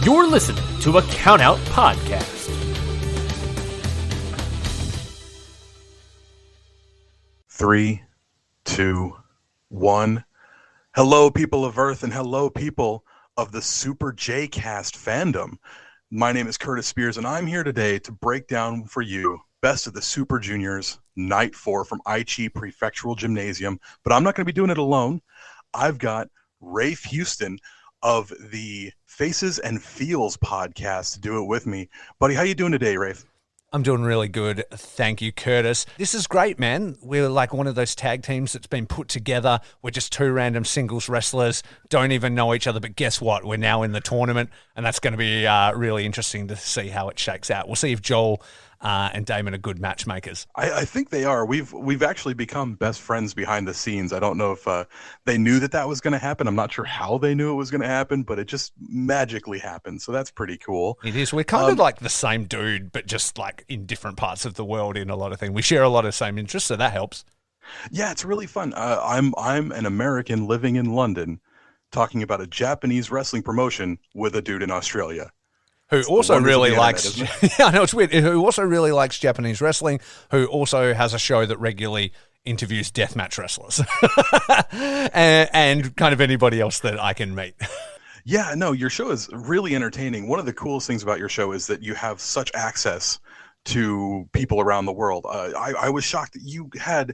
You're listening to a Countout Podcast. Three, two, one. Hello, people of Earth, and hello, people of the Super J-Cast fandom. My name is Curtis Spears, and I'm here today to break down for you Best of the Super Juniors Night 4 from Aichi Prefectural Gymnasium. But I'm not going to be doing it alone. I've got Raffe Houston of the Faces and Feels podcast to do it with me. Buddy, how you doing today, Raffe? I'm doing really good. Thank you, Curtis. This is great, man. We're like one of those tag teams that's been put together. We're just two random singles wrestlers, don't even know each other, but guess what? We're now in the tournament, and that's going to be really interesting to see how it shakes out. We'll see if Joel and Damon are good matchmakers. I think they are. We've actually become best friends behind the scenes. I don't know if they knew that was going to happen. I'm not sure how they knew it was going to happen, but it just magically happened. So that's pretty cool. It is. We're kind of like the same dude, but just like in different parts of the world in a lot of things. We share a lot of same interests, so that helps. Yeah, it's really fun. I'm an American living in London, talking about a Japanese wrestling promotion with a dude in Australia. Who also really likes, yeah, I know it's weird, who also really likes Japanese wrestling, who also has a show that regularly interviews deathmatch wrestlers and kind of anybody else that I can meet. Yeah, no, your show is really entertaining. One of the coolest things about your show is that you have such access to people around the world. I was shocked that you had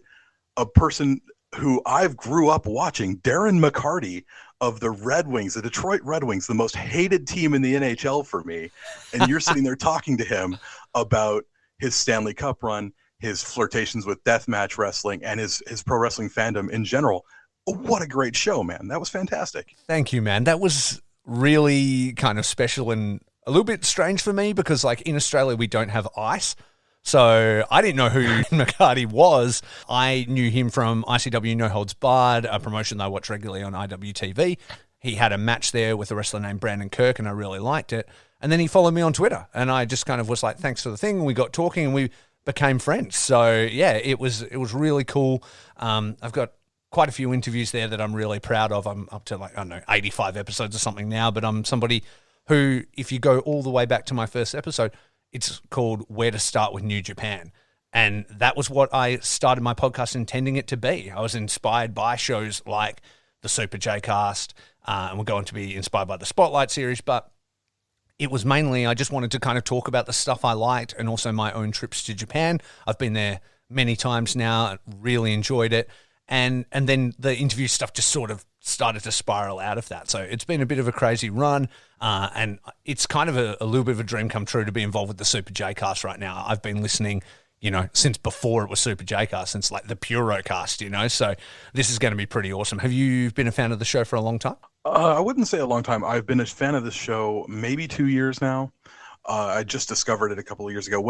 a person who I've grew up watching, Darren McCarty, of the Red Wings, the Detroit Red Wings, the most hated team in the NHL for me. And you're sitting there talking to him about his Stanley Cup run, his flirtations with deathmatch wrestling, and his pro wrestling fandom in general. What a great show, man. That was fantastic. Thank you, man. That was really kind of special and a little bit strange for me because, like, in Australia, we don't have ice. So I didn't know who McCarty was. I knew him from ICW No Holds Barred, a promotion that I watch regularly on IWTV. He had a match there with a wrestler named Brandon Kirk, and I really liked it. And then he followed me on Twitter, and I just kind of was like, thanks for the thing. And we got talking, and we became friends. So, yeah, it was really cool. I've got quite a few interviews there that I'm really proud of. I'm up to, like, I don't know, 85 episodes or something now, but I'm somebody who, if you go all the way back to my first episode, it's called Where to Start with New Japan. And that was what I started my podcast intending it to be. I was inspired by shows like the Super J-Cast, and we're going to be inspired by the Spotlight series, but it was mainly I just wanted to kind of talk about the stuff I liked and also my own trips to Japan. I've been there many times now, really enjoyed it. And then the interview stuff just sort of started to spiral out of that. So it's been a bit of a crazy run, and it's kind of a little bit of a dream come true to be involved with the Super J-Cast right now. I've been listening, since before it was Super J-Cast, since like the Purocast, so this is going to be pretty awesome. Have you been a fan of the show for a long time? I wouldn't say a long time. I've been a fan of this show maybe 2 years now. I just discovered it a couple of years ago.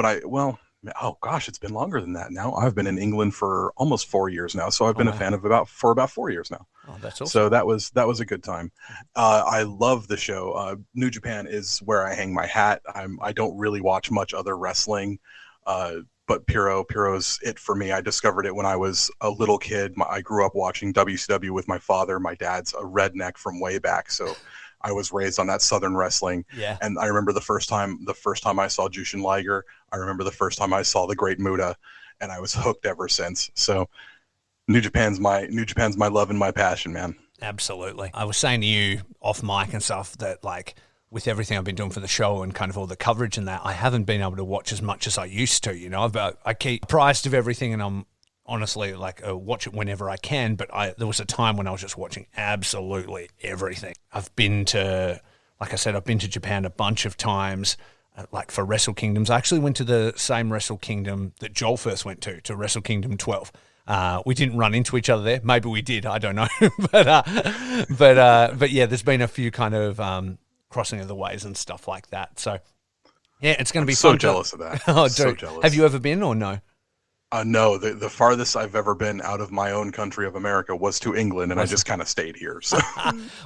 Oh gosh, it's been longer than that now. I've been in England for almost 4 years now, so I've been a fan of about 4 years now. Oh, that's awesome. So that was a good time. I love the show. New Japan is where I hang my hat. I don't really watch much other wrestling, but Puro's it for me. I discovered it when I was a little kid. I grew up watching WCW with my father. My dad's a redneck from way back, so I was raised on that Southern wrestling. Yeah. And I remember the first time I saw Jushin Liger. I remember the first time I saw the Great Muta, and I was hooked ever since. So New Japan's my love and my passion, man. Absolutely. I was saying to you off mic and stuff that, like, with everything I've been doing for the show and kind of all the coverage and that, I haven't been able to watch as much as I used to, I keep apprised of everything, and I'm honestly like watch it whenever I can, but there was a time when I was just watching absolutely everything. I've been to Japan a bunch of times, like for Wrestle Kingdoms. I actually went to the same Wrestle Kingdom that Joel first went to Wrestle Kingdom 12. We didn't run into each other there. Maybe we did. I don't know. but yeah, there's been a few kind of crossing of the ways and stuff like that. So yeah, it's going to be so fun. Jealous of that. Oh, so dude. jealous. Have you ever been or no? No, the farthest I've ever been out of my own country of America was to England, and I just kind of stayed here. So.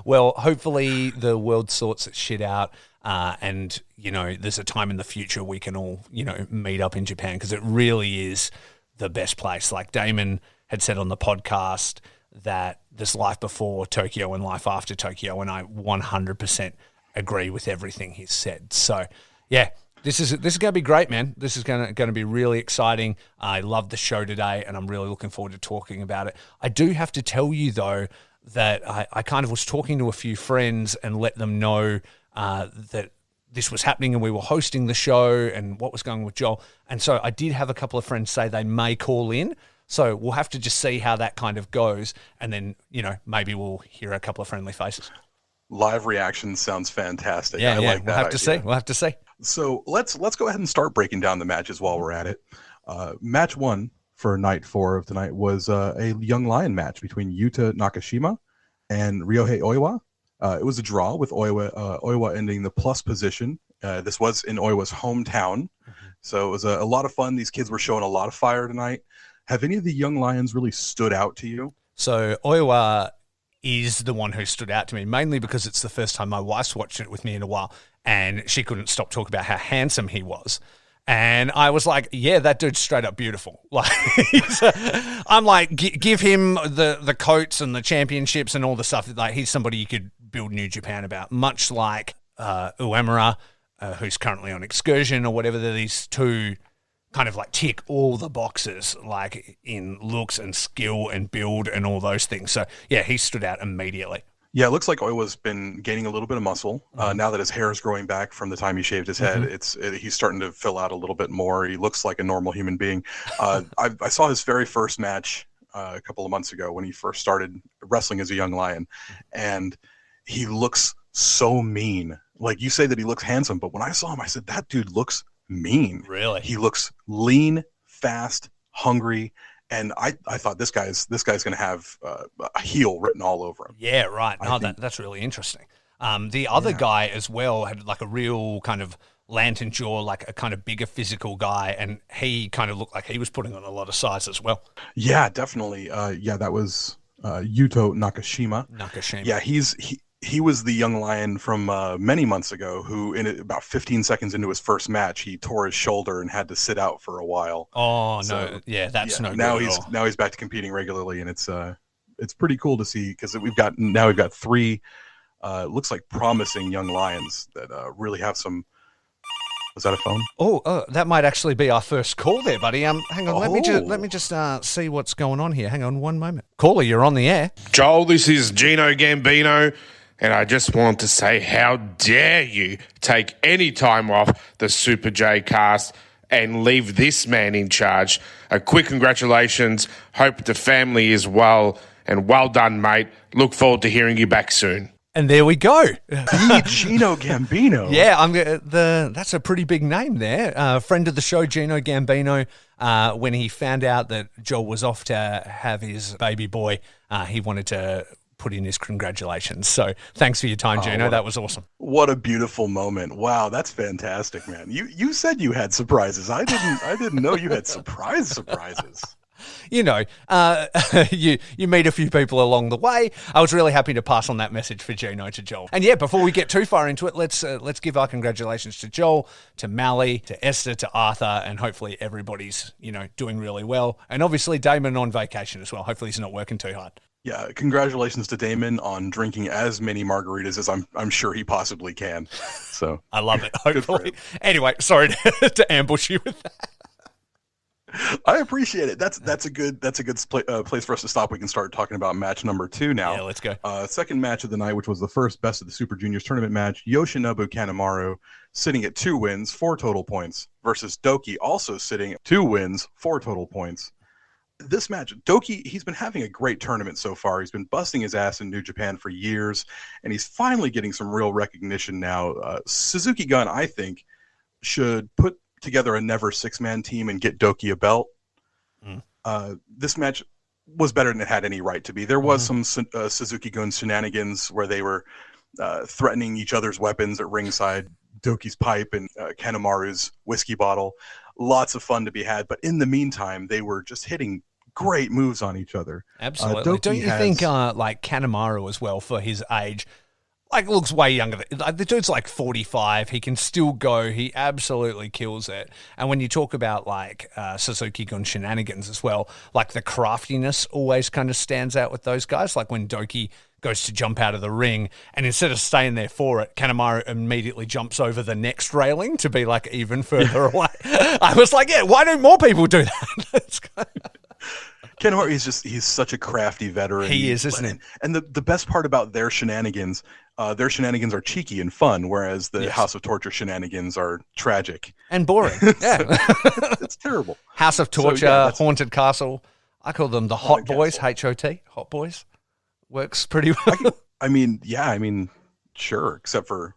Well, hopefully the world sorts its shit out, and, there's a time in the future we can all, meet up in Japan, because it really is the best place. Like Damon had said on the podcast that there's life before Tokyo and life after Tokyo, and I 100% agree with everything he's said. So, yeah, this is going to be great, man. This is going to be really exciting. I love the show today, and I'm really looking forward to talking about it. I do have to tell you, though, that I kind of was talking to a few friends and let them know that this was happening and we were hosting the show and what was going on with Joel. And so I did have a couple of friends say they may call in. So we'll have to just see how that kind of goes. And then, maybe we'll hear a couple of friendly faces. Live reaction sounds fantastic. Yeah, I like that. We'll have to see. We'll have to see. So let's go ahead and start breaking down the matches while we're at it. Match 1 for night 4 of tonight was a Young Lion match between Yuta Nakashima and Ryohei Oiwa. It was a draw with Oiwa ending the plus position. This was in Oiwa's hometown. So it was a lot of fun. These kids were showing a lot of fire tonight. Have any of the Young Lions really stood out to you? So Oiwa is the one who stood out to me, mainly because it's the first time my wife's watched it with me in a while, and she couldn't stop talking about how handsome he was. And I was like, yeah, that dude's straight up beautiful. Like, I'm like, give him the coats and the championships and all the stuff. Like, he's somebody you could build New Japan about, much like Uemura, who's currently on Excursion or whatever. These two kind of like tick all the boxes, like in looks and skill and build and all those things. So yeah, he stood out immediately. Yeah, it looks like Oiwa's been gaining a little bit of muscle now that his hair is growing back from the time he shaved his head. He's starting to fill out a little bit more. He looks like a normal human being. I saw his very first match a couple of months ago when he first started wrestling as a young lion, and he looks so mean. Like, you say that he looks handsome, but when I saw him, I said, that dude looks mean. Really? He looks lean, fast, hungry. And I thought this guy's going to have a heel written all over him. Yeah, right. No, that's really interesting. The other guy as well had like a real kind of lantern jaw, like a kind of bigger physical guy, and he kind of looked like he was putting on a lot of size as well. Yeah, definitely. That was Yuto Nakashima. Yeah, he was the young lion from many months ago who, in about 15 seconds into his first match, he tore his shoulder and had to sit out for a while. Oh, so, no. Yeah, that's no good now he's back to competing regularly, and it's pretty cool to see, because we've got 3 looks like promising young lions that really have some. Was that a phone? Oh, that might actually be our first call there, buddy. Hang on, let me just see what's going on here. Hang on one moment. Caller, you're on the air. Joel, this is Gino Gambino, and I just want to say, how dare you take any time off the Super J cast and leave this man in charge. A quick congratulations. Hope the family is well, and well done, mate. Look forward to hearing you back soon. And there we go. Gino Gambino. Yeah, that's a pretty big name there. Friend of the show, Gino Gambino. When he found out that Joel was off to have his baby boy, he wanted to put in his congratulations. So thanks for your time, Gino. That was awesome. What a beautiful moment. Wow, that's fantastic, man. You said you had surprises. I didn't know you had surprises. You know, you meet a few people along the way. I was really happy to pass on that message for Gino to Joel. And yeah, before we get too far into it, let's give our congratulations to Joel, to Mally, to Esther, to Arthur, and hopefully everybody's, doing really well. And obviously Damon on vacation as well. Hopefully he's not working too hard. Yeah, congratulations to Damon on drinking as many margaritas as I'm sure he possibly can. So I love it. Hopefully. Anyway, sorry to ambush you with that. I appreciate it. That's a good place for us to stop. We can start talking about match number 2 now. Yeah, let's go. Second match of the night, which was the first best of the Super Juniors tournament match. Yoshinobu Kanemaru sitting at 2 wins, 4 total points, versus Doki also sitting at 2 wins, 4 total points. This match, Doki, he's been having a great tournament so far. He's been busting his ass in New Japan for years, and he's finally getting some real recognition now. Suzuki Gun, I think, should put together a never 6-man team and get Doki a belt. This match was better than it had any right to be. There was some Suzuki Gun shenanigans where they were threatening each other's weapons at ringside, Doki's pipe and Kanemaru's whiskey bottle. Lots of fun to be had, but in the meantime, they were just hitting great moves on each other. Absolutely. Don't you think like Kanemaru as well, for his age, like looks way younger. The dude's like 45. He can still go. He absolutely kills it. And when you talk about like Suzuki Gun shenanigans as well, like the craftiness always kind of stands out with those guys. Like when Doki goes to jump out of the ring, and instead of staying there for it, Kanemaru immediately jumps over the next railing to be like even further away. I was like, yeah, why don't more people do that? Kanemaru he's such a crafty veteran. He is, isn't he? And the best part about their shenanigans are cheeky and fun, whereas the House of Torture shenanigans are tragic. And boring. Yeah. It's terrible. House of Torture, Haunted Castle. I call them the Hot Boys, H-O-T, Hot Boys. Works pretty well. I mean, sure, except for,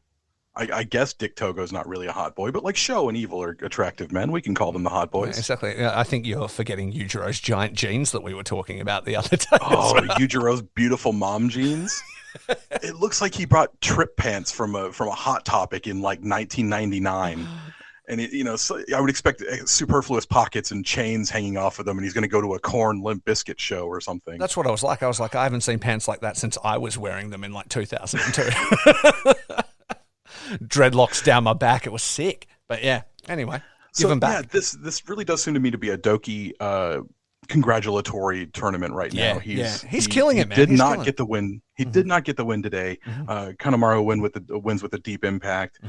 I guess Dick Togo's not really a hot boy, but like Sho and Evil are attractive men. We can call them the hot boys. Yeah, exactly. I think you're forgetting Yujiro's giant jeans that we were talking about the other day. Oh, Yujiro's beautiful mom jeans. It looks like he brought trip pants from a Hot Topic in like 1999. And so I would expect superfluous pockets and chains hanging off of them, and he's going to go to a Korn Limp Bizkit show or something. That's what I was like. I haven't seen pants like that since I was wearing them in like 2002. Dreadlocks down my back. It was sick. But yeah, anyway, give him back. Yeah, this really does seem to me to be a Doki congratulatory tournament right now. He's killing it, man. He did not get the win. He did not get the win today. Kanemaru wins with a deep impact.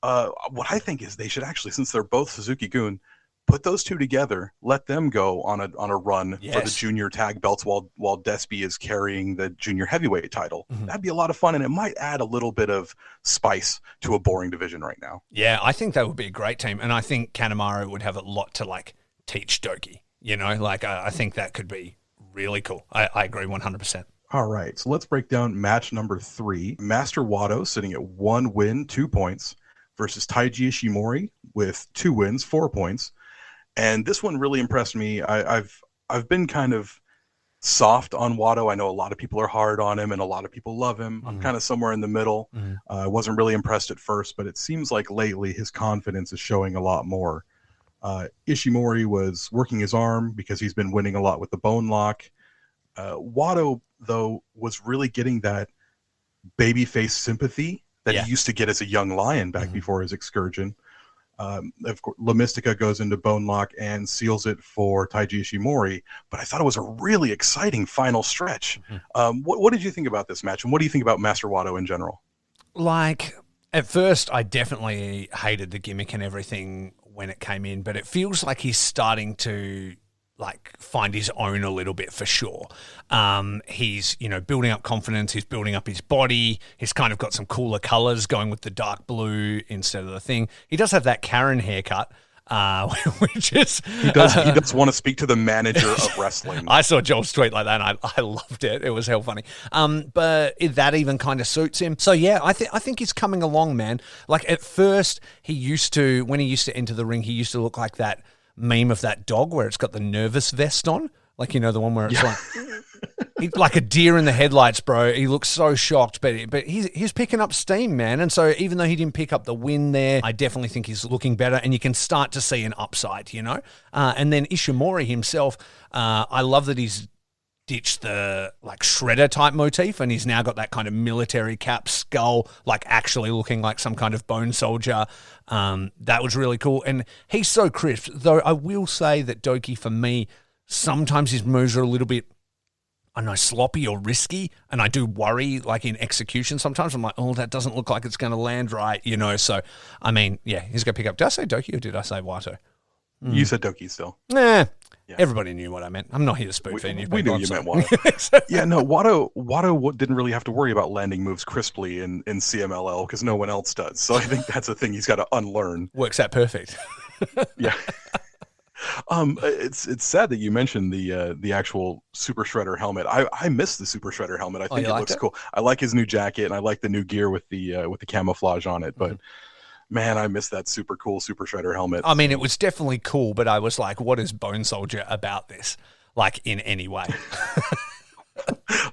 What I think is they should actually, since they're both Suzuki-gun, put those two together, let them go on a run for the junior tag belts while Despy is carrying the junior heavyweight title. That'd be a lot of fun, and it might add a little bit of spice to a boring division right now. Yeah, I think that would be a great team, and I think Kanemaru would have a lot to like teach Doki. I think that could be really cool. I agree 100%. All right, so let's break down match number 3. Master Wato sitting at 1 win, 2 points, versus Taiji Ishimori with 2 wins, 4 points. And this one really impressed me. I've been kind of soft on Wato. I know a lot of people are hard on him and a lot of people love him. I'm kind of somewhere in the middle. I wasn't really impressed at first, but it seems like lately his confidence is showing a lot more. Ishimori was working his arm because he's been winning a lot with the bone lock. Wato, though, was really getting that babyface sympathy that he used to get as a young lion back before his excursion. Of course, La Mystica goes into bone lock and seals it for Taiji Ishimori, but I thought it was a really exciting final stretch. What did you think about this match, and what do you think about Master Wato in general? Like, at first, I definitely hated the gimmick and everything when it came in, but it feels like he's starting to find his own a little bit for sure. He's, building up confidence. He's building up his body. He's kind of got some cooler colors going with the dark blue instead of the thing. He does have that Karen haircut, which is... He does want to speak to the manager of wrestling. I saw Joel's tweet like that, and I loved it. It was hell funny. But that even kind of suits him. So, yeah, I think he's coming along, man. Like, at first, when he used to enter the ring, he used to look like that meme of that dog where it's got the nervous vest on, the one where it's like a deer in the headlights, bro. He looks so shocked, but he's picking up steam, man. And so even though he didn't pick up the win there, I definitely think he's looking better, and you can start to see an upside, and then Ishimori himself, I love that he's ditched the shredder type motif, and he's now got that kind of military cap skull, actually looking like some kind of bone soldier. That was really cool, and he's so crisp. Though I will say that Doki, for me, sometimes his moves are a little bit, I don't know, sloppy or risky, and I do worry, in execution sometimes. I'm like, oh, that doesn't look like it's going to land right, So, I mean, yeah, he's going to pick up. Did I say Doki or did I say Wato? You said Doki still. Nah. Yeah. Everybody knew what I meant. I'm not here to spoon feed you. We knew you meant Wato. Yeah, no, Wato didn't really have to worry about landing moves crisply in CMLL because no one else does. So I think that's a thing he's got to unlearn. Works out perfect. Yeah. It's sad that you mentioned the actual Super Shredder helmet. I miss the Super Shredder helmet. I think it looks cool. I like his new jacket, and I like the new gear with the camouflage on it. But man, I miss that super cool Super Shredder helmet. I mean, it was definitely cool, but I was like, what is Bone Soldier about this? In any way.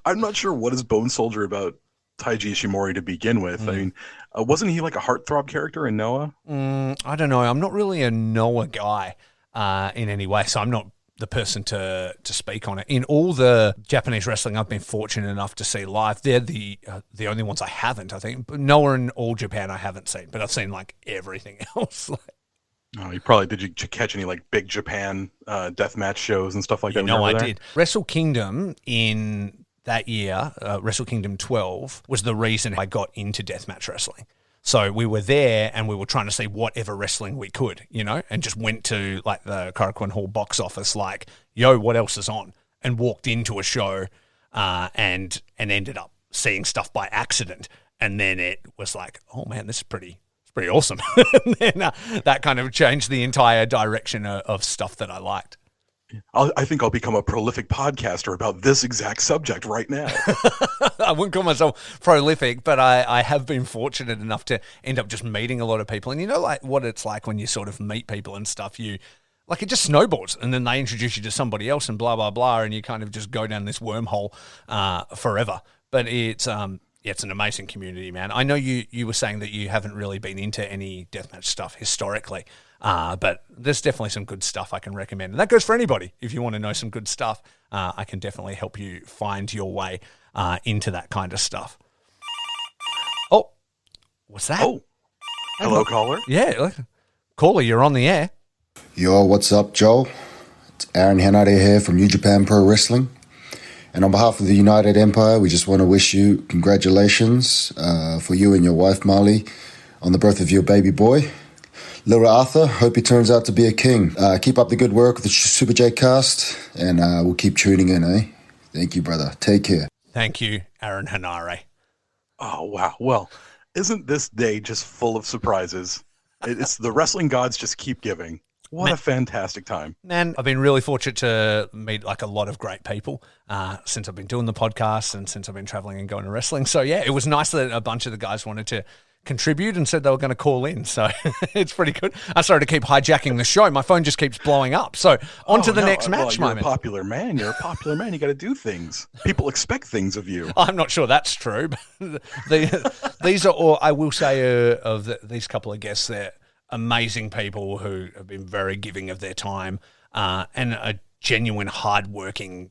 I'm not sure what is Bone Soldier about Taiji Ishimori to begin with. I mean, wasn't he like a heartthrob character in Noah? I don't know. I'm not really a Noah guy in any way, so I'm not the person to speak on it. In all the Japanese wrestling I've been fortunate enough to see live, they're the only ones I haven't, I think. But Noah and All Japan I haven't seen, but I've seen everything else. Oh, did you catch any Big Japan deathmatch shows and stuff like that? No, I did. Wrestle Kingdom in that year, Wrestle Kingdom 12, was the reason I got into deathmatch wrestling. So we were there and we were trying to see whatever wrestling we could, and just went to like the Korakuen Hall box office like, yo, what else is on? And walked into a show and ended up seeing stuff by accident. And then it was like, oh man, this is pretty awesome. And then that kind of changed the entire direction of stuff that I liked. I think I'll become a prolific podcaster about this exact subject right now. I wouldn't call myself prolific, but I have been fortunate enough to end up just meeting a lot of people. And like what it's like when you sort of meet people and stuff, it just snowballs, and then they introduce you to somebody else and blah, blah, blah, and you kind of just go down this wormhole forever. But it's an amazing community, man. I know you were saying that you haven't really been into any deathmatch stuff historically, but there's definitely some good stuff I can recommend. And that goes for anybody. If you want to know some good stuff, I can definitely help you find your way into that kind of stuff. Oh, what's that? Oh, hello, caller. Yeah, caller, you're on the air. Yo, what's up, Joel? It's Aaron Hanade here from New Japan Pro Wrestling. And on behalf of the United Empire, we just want to wish you congratulations for you and your wife, Marley, on the birth of your baby boy. Little Arthur, hope he turns out to be a king. Keep up the good work with the Super J cast, and we'll keep tuning in, eh? Thank you, brother. Take care. Thank you, Aaron Hanare. Oh, wow. Well, isn't this day just full of surprises? It's the wrestling gods just keep giving. What a fantastic time. Man, I've been really fortunate to meet like a lot of great people since I've been doing the podcast and since I've been traveling and going to wrestling. So yeah, it was nice that a bunch of the guys wanted to contribute and said they were going to call in. So it's pretty good. I started to keep hijacking the show. My phone just keeps blowing up. So on to the next match moment. You're a popular man. You're a popular man. You got to do things. People expect things of you. I'm not sure that's true. But these are all, I will say, these couple of guests there. Amazing people who have been very giving of their time and are genuine, hard-working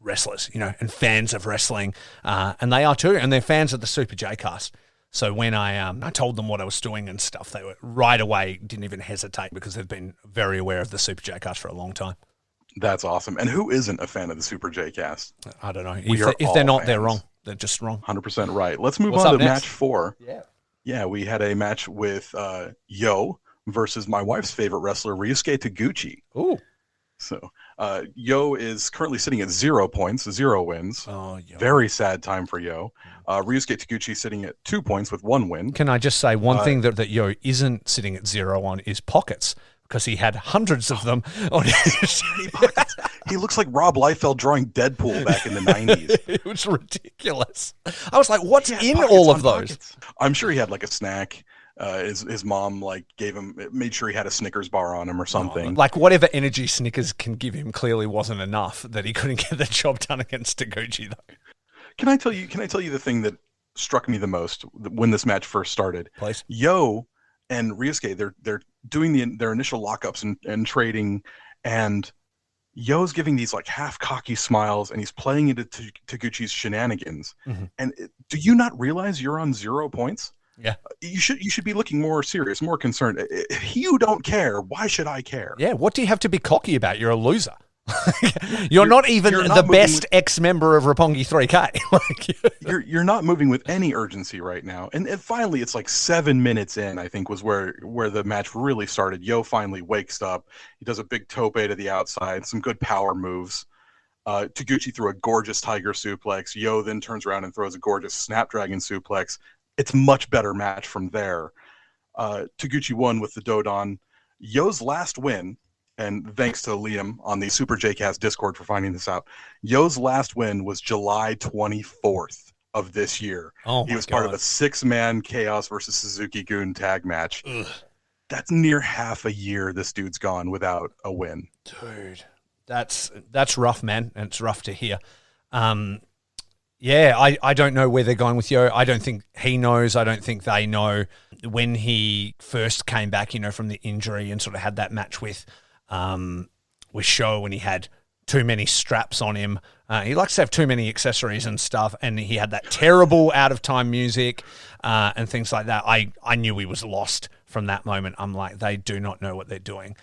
wrestlers, and fans of wrestling. And they are too, and they're fans of the Super J cast. So when I told them what I was doing and stuff, they were right away, didn't even hesitate because they've been very aware of the Super J cast for a long time. That's awesome. And who isn't a fan of the Super J cast? I don't know. If they're not, fans. They're wrong. They're just wrong. 100% right. Let's move on to match 4. Yeah, we had a match with Yo versus my wife's favorite wrestler, Ryusuke Taguchi. Ooh. So Yo is currently sitting at 0 points, 0 wins. Oh, Yo. Very sad time for Yo. Ryusuke Taguchi sitting at 2 points with 1 win. Can I just say one thing that Yo isn't sitting at 0 on is pockets, because he had hundreds of them on his pockets. He looks like Rob Liefeld drawing Deadpool back in the 90s. It was ridiculous. I was like, what's in all of those? Pockets. I'm sure he had like a snack. His mom made sure he had a Snickers bar on him or something. Like whatever energy Snickers can give him clearly wasn't enough that he couldn't get the job done against Taguchi though. Can I tell you the thing that struck me the most when this match first started? Please. Yo and Ryusuke, they're doing their initial lockups and trading, and Yo's giving these like half cocky smiles and he's playing into Taguchi's shenanigans. Mm-hmm. And do you not realize you're on 0 points? Yeah, you should be looking more serious, more concerned. If you don't care, why should I care? Yeah, what do you have to be cocky about? You're a loser. you're not even the best ex-member of Roppongi 3K. You're not moving with any urgency right now. And finally, it's like 7 minutes in, I think, was where the match really started. Yo finally wakes up. He does a big tope to the outside, some good power moves. Taguchi threw a gorgeous tiger suplex. Yo then turns around and throws a gorgeous snapdragon suplex. It's much better match from there. Taguchi won with the Dodon. Yo's last win, and thanks to Liam on the Super J-Cast Discord for finding this out, Yo's last win was July 24th of this year. He was part of a 6-man Chaos versus Suzuki-Gun tag match. Ugh. That's near half a year this dude's gone without a win. Dude, that's rough, man, and it's rough to hear. Yeah, I don't know where they're going with Yo. I don't think he knows. I don't think they know. When he first came back, from the injury and sort of had that match with Sho when he had too many straps on him. He likes to have too many accessories and stuff, and he had that terrible out-of-time music and things like that. I knew he was lost from that moment. I'm like, they do not know what they're doing.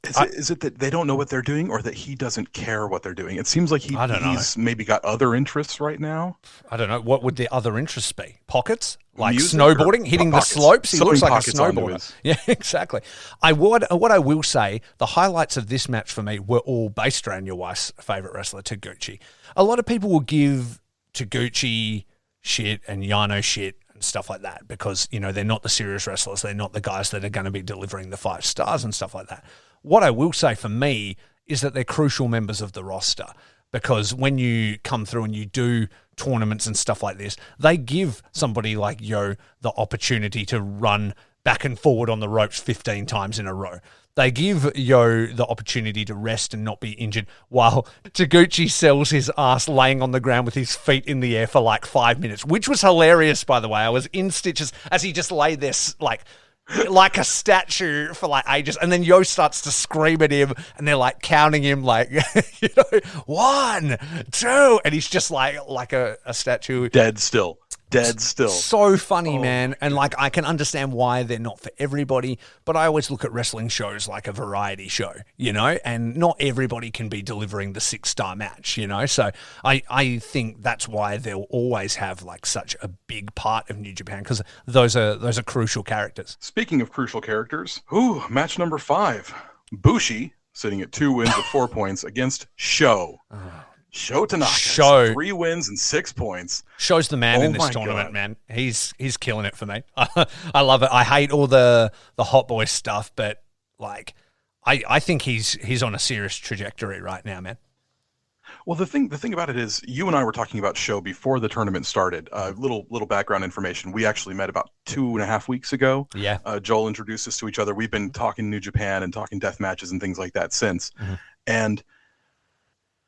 Is it that they don't know what they're doing, or that he doesn't care what they're doing? It seems like I don't know. he's maybe got other interests right now. I don't know. What would the other interests be? Pockets? Like Music snowboarding, or hitting pockets? the slopes? He Sewing looks like a pockets onto snowboarder. his- Yeah, exactly. What I will say, the highlights of this match for me were all based around your wife's favourite wrestler, Taguchi. A lot of people will give Taguchi shit and Yano shit and stuff like that because, you know, they're not the serious wrestlers. They're not the guys that are going to be delivering the 5 stars and stuff like that. What I will say for me is that they're crucial members of the roster because when you come through and you do tournaments and stuff like this, they give somebody like Yo the opportunity to run back and forward on the ropes 15 times in a row. They give Yo the opportunity to rest and not be injured while Taguchi sells his ass laying on the ground with his feet in the air for like 5 minutes, which was hilarious, by the way. I was in stitches as he just lay there like a statue for like ages. And then Yo starts to scream at him and they're like counting him like, 1, 2. And he's just like a statue. Dead still. So funny, man. And like, I can understand why they're not for everybody, but I always look at wrestling shows like a variety show, and not everybody can be delivering the 6-star match, So I think that's why they'll always have like such a big part of New Japan because those are crucial characters. Speaking of crucial characters, match number 5. Bushi sitting at 2 wins with 4 points against Sho. Sho Tanaka. Sho. 3 wins and 6 points. Sho's the man in this my tournament, God. man. He's killing it for me. I love it. I hate all the hot boy stuff, but like I think he's on a serious trajectory right now, man. Well, the thing about it is, you and I were talking about Sho before the tournament started. Little background information. We actually met about 2.5 weeks ago. Yeah. Joel introduced us to each other. We've been talking New Japan and talking death matches and things like that since. Mm-hmm. And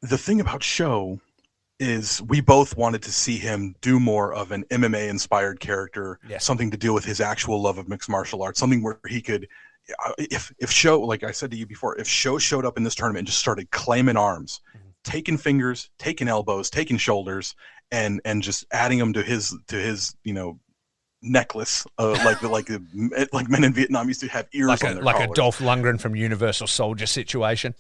the thing about Sho is we both wanted to see him do more of an MMA-inspired character, Yes. something to deal with his actual love of mixed martial arts, something where he could, if Sho, like I said to you before, if Sho showed up in this tournament and just started claiming arms, taking fingers, taking elbows, taking shoulders, and just adding them to his necklace, like men in Vietnam used to have ears on their like a collars. Dolph Lundgren from Universal Soldier situation.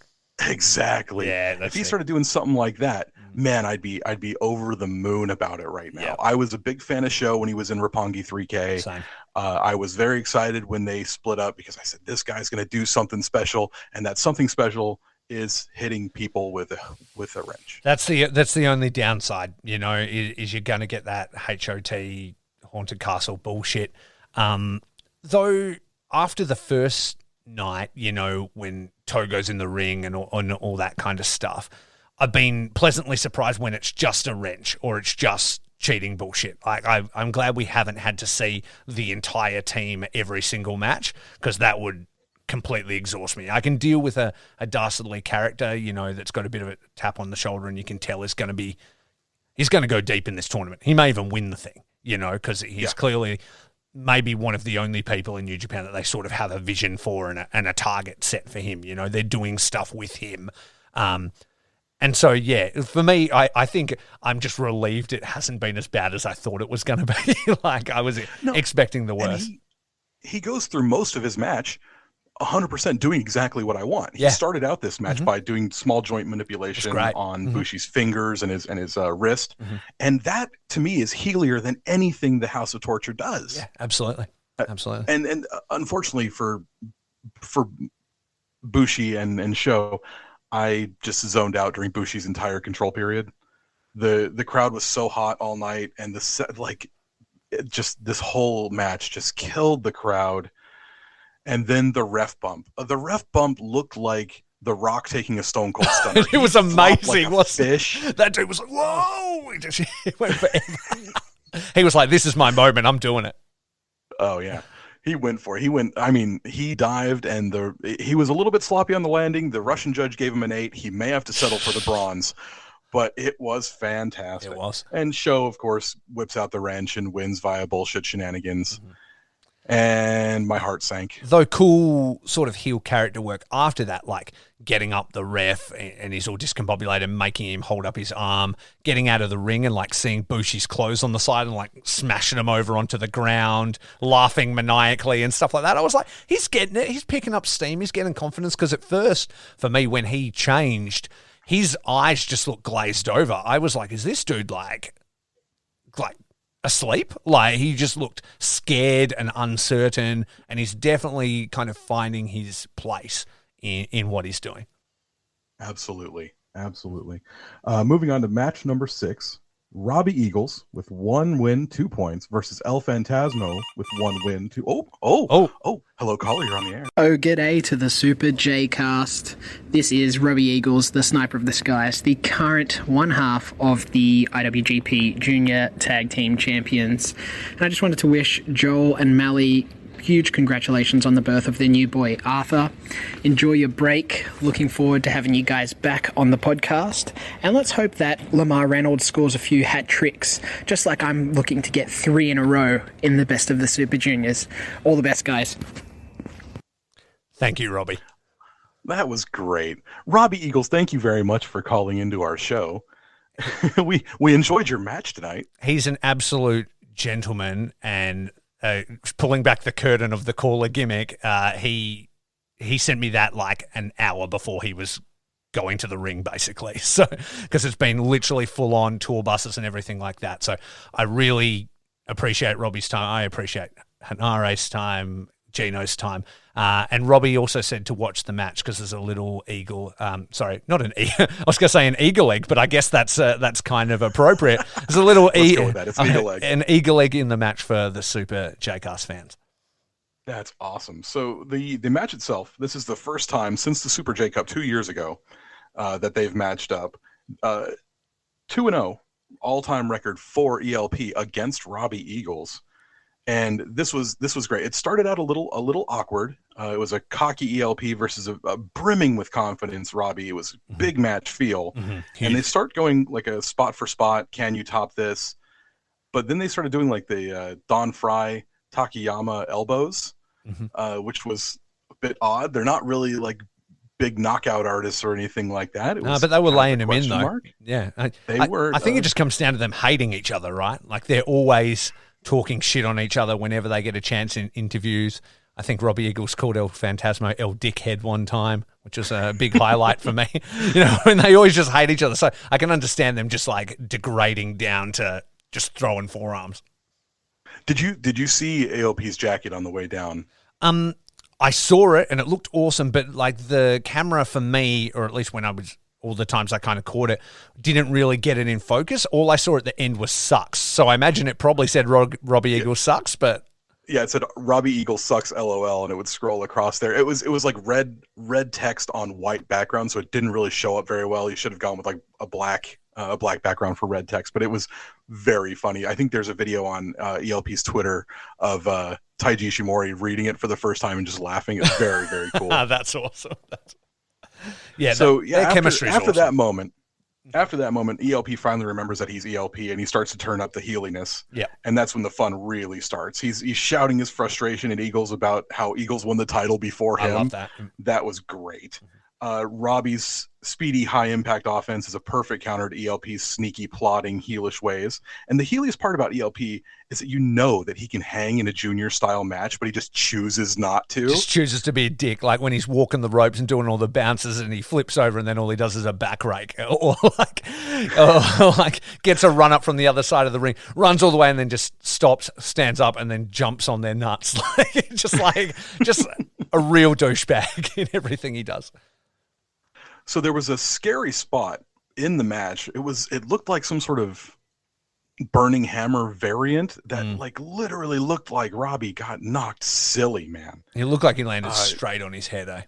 Exactly. Yeah, if he started doing something like that, man, I'd be over the moon about it right now. Yeah. I was a big fan of Sho when he was in Roppongi 3K. Same. I was very excited when they split up because I said this guy's going to do something special, and that something special is hitting people with a wrench. That's the only downside, is you're going to get that HOT Haunted Castle bullshit. Though after the first night, when Togo's in the ring and all that kind of stuff, I've been pleasantly surprised when it's just a wrench or it's just cheating bullshit. Like I'm glad we haven't had to see the entire team every single match because that would completely exhaust me. I can deal with a dastardly character, that's got a bit of a tap on the shoulder and you can tell he's going to go deep in this tournament. He may even win the thing, because he's clearly maybe one of the only people in New Japan that they sort of have a vision for and a target set for him. They're doing stuff with him. And so, yeah, for me, I think I'm just relieved it hasn't been as bad as I thought it was going to be. Like I was expecting the worst. He goes through most of his match 100% doing exactly what I want. He Yeah. started out this match by doing small joint manipulation great. on Bushi's fingers and his wrist. And that to me is healier than anything the House of Torture does. Yeah, absolutely. Absolutely. And unfortunately for Bushi and Sho, I just zoned out during Bushi's entire control period. The crowd was so hot all night, and this whole match just killed the crowd. And then the ref bump. The ref bump looked like The Rock taking a Stone Cold Stunner. It was He flopped amazing, like a wasn't it? fish. That dude was like, whoa! He went forever. He was like, this is my moment. I'm doing it. Oh yeah. He went for it. He dived and he was a little bit sloppy on the landing. The Russian judge gave him an 8. He may have to settle for the bronze, but it was fantastic. It was. And Sho, of course, whips out the wrench and wins via bullshit shenanigans. And and my heart sank. Though cool sort of heel character work after that, like getting up the ref and he's all discombobulated, making him hold up his arm, getting out of the ring and like seeing Bushi's clothes on the side and like smashing him over onto the ground, laughing maniacally and stuff like that. I was like, he's getting it. He's picking up steam. He's getting confidence, because at first, for me, when he changed, his eyes just looked glazed over. I was like, is this dude like asleep? Like, he just looked scared and uncertain, and he's definitely kind of finding his place in what he's doing. Absolutely. Moving on to match number 6. Robbie Eagles with 1 win, 2 points versus El Phantasmo with 1 win, 2. Oh, hello, caller, you're on the air. Oh, g'day to the Super J cast. This is Robbie Eagles, the Sniper of the Skies, the current one half of the IWGP Junior Tag Team Champions. And I just wanted to wish Joel and Mally huge congratulations on the birth of their new boy, Arthur. Enjoy your break. Looking forward to having you guys back on the podcast. And let's hope that Lamar Reynolds scores a few hat tricks, just like I'm looking to get 3 in a row in the best of the Super Juniors. All the best, guys. Thank you, Robbie. That was great. Robbie Eagles, thank you very much for calling into our show. we enjoyed your match tonight. He's an absolute gentleman, and pulling back the curtain of the caller gimmick, he sent me that like an hour before he was going to the ring, basically. So, because it's been literally full on tour buses and everything like that. So I really appreciate Robbie's time. I appreciate Hanare's time, Gino's time. And Robbie also said to watch the match because there's a little eagle. Sorry, not an eagle. I was going to say an eagle egg, but I guess that's kind of appropriate. There's a little Let's go with that. It's an eagle egg. An eagle egg in the match for the Super J-Cast fans. That's awesome. So the match itself, this is the first time since the Super J Cup 2 years ago that they've matched up. 2-0, all-time record for ELP against Robbie Eagles. And this was great. It started out a little awkward. It was a cocky ELP versus a brimming with confidence Robbie. It was big match feel. And they start going like a spot for spot. Can you top this? But then they started doing like the Don Fry Takayama elbows, which was a bit odd. They're not really like big knockout artists or anything like that. No, but they were laying them in though. Mark. Yeah, they were. I think it just comes down to them hating each other, right? Like they're always talking shit on each other whenever they get a chance in interviews. I think Robbie Eagles called El Phantasmo El Dickhead one time, which was a big highlight for me. You know, and they always just hate each other. So I can understand them just like degrading down to just throwing forearms. Did you see AOP's jacket on the way down? I saw it and it looked awesome, but like the camera for me, or at least when I was, all the times I kind of caught it, didn't really get it in focus. All I saw at the end was sucks. So I imagine it probably said Robbie Eagles sucks, but yeah, it said Robbie Eagles sucks LOL, and it would scroll across there. It was like red text on white background, so it didn't really show up very well. You should have gone with like a black background for red text, but it was very funny. I think there's a video on ELP's Twitter of Taiji Ishimori reading it for the first time and just laughing. It's very, very cool. That's awesome. Yeah. So chemistry after awesome. After that moment, ELP finally remembers that he's ELP and he starts to turn up the heeliness. Yeah. And that's when the fun really starts. He's shouting his frustration at Eagles about how Eagles won the title before him. I love that. That was great. Robbie's speedy, high-impact offense is a perfect counter to ELP's sneaky, plodding, heelish ways. And the heeliest part about ELP is that you know that he can hang in a junior-style match, but he just chooses not to. Just chooses to be a dick, like when he's walking the ropes and doing all the bounces and he flips over and then all he does is a back rake. Or like gets a run up from the other side of the ring, runs all the way and then just stops, stands up and then jumps on their nuts. just a real douchebag in everything he does. So there was a scary spot in the match. It looked like some sort of Burning Hammer variant that like literally looked like Robbie got knocked silly, man. He looked like he landed straight on his head, eh?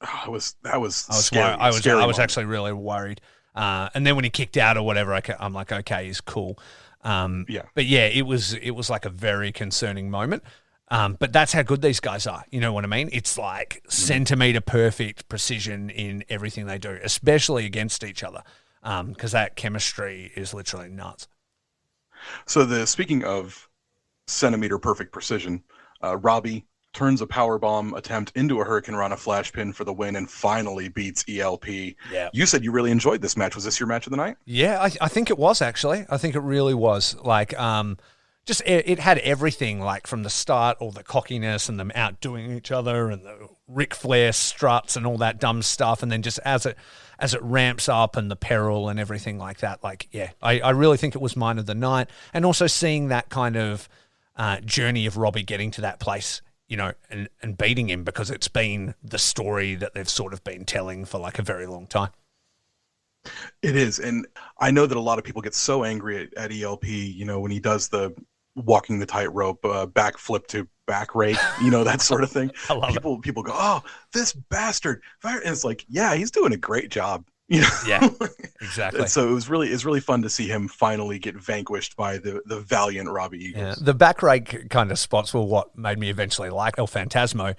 That was scary. I was actually really worried. And then when he kicked out or whatever, I'm like, okay, he's cool. Yeah. But yeah, it was like a very concerning moment. But that's how good these guys are. You know what I mean? It's like centimeter perfect precision in everything they do, especially against each other, because that chemistry is literally nuts. So speaking of centimeter perfect precision, Robbie turns a powerbomb attempt into a Hurricane Rana flash pin for the win and finally beats ELP. Yeah. You said you really enjoyed this match. Was this your match of the night? Yeah, I think it was, actually. I think it really was. Like, just it had everything, like from the start, all the cockiness and them outdoing each other and the Ric Flair struts and all that dumb stuff. And then just as it ramps up and the peril and everything like that, like, yeah, I really think it was mine of the night. And also seeing that kind of journey of Robbie getting to that place, you know, and beating him, because it's been the story that they've sort of been telling for like a very long time. It is. And I know that a lot of people get so angry at ELP, you know, when he does the walking the tightrope, backflip to back rake, you know, that sort of thing. I love people go, oh, this bastard. And it's like, yeah, he's doing a great job. You know? Yeah, exactly. And so it's really fun to see him finally get vanquished by the valiant Robbie Eagles. Yeah, the back rake kind of spots were what made me eventually like El Fantasmo,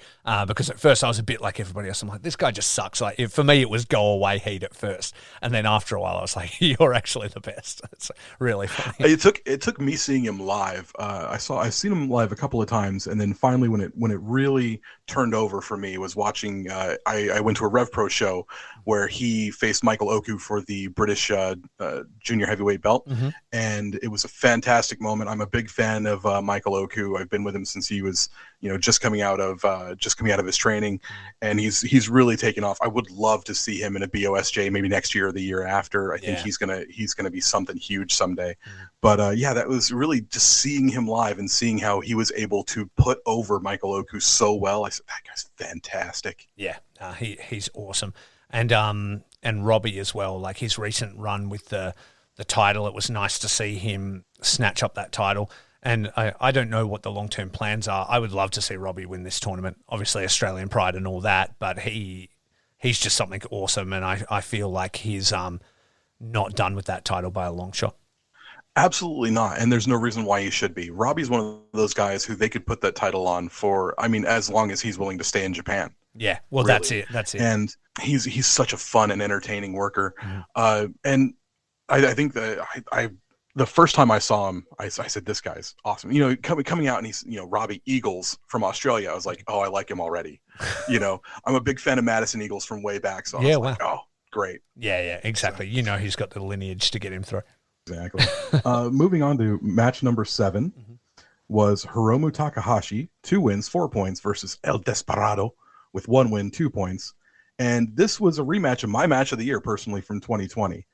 because at first I was a bit like everybody else. I'm like, this guy just sucks. Like, for me, it was go away heat at first, and then after a while, I was like, you're actually the best. It's really funny. It took me seeing him live. I've seen him live a couple of times, and then finally when it really turned over for me was watching. I went to a Rev Pro show where he faced Michael Oku for the British junior heavyweight belt, and it was a fantastic moment. I'm a big fan of Michael Oku. I've been with him since he was, you know, just coming out of his training, and he's really taken off. I would love to see him in a BOSJ maybe next year or the year after. I think he's gonna be something huge someday. But yeah, that was really just seeing him live and seeing how he was able to put over Michael Oku so well. I said, that guy's fantastic. Yeah, he's awesome. And Robbie as well, like his recent run with the title, it was nice to see him snatch up that title. And I don't know what the long-term plans are. I would love to see Robbie win this tournament. Obviously, Australian pride and all that, but he's just something awesome, and I feel like he's not done with that title by a long shot. Absolutely not, and there's no reason why he should be. Robbie's one of those guys who they could put that title on for, I mean, as long as he's willing to stay in Japan. Yeah, well, really. That's it. And he's such a fun and entertaining worker. And I think that the first time I saw him, I said, this guy's awesome. You know, coming out and he's, you know, Robbie Eagles from Australia. I was like, oh, I like him already. You know, I'm a big fan of Madison Eagles from way back. So I was like, oh, great. Yeah, exactly. So, you know, he's got the lineage to get him through. Exactly. Moving on to match number 7 was Hiromu Takahashi, 2 wins, 4 points versus El Desperado with 1 win, 2 points. And this was a rematch of my match of the year, personally, from 2020.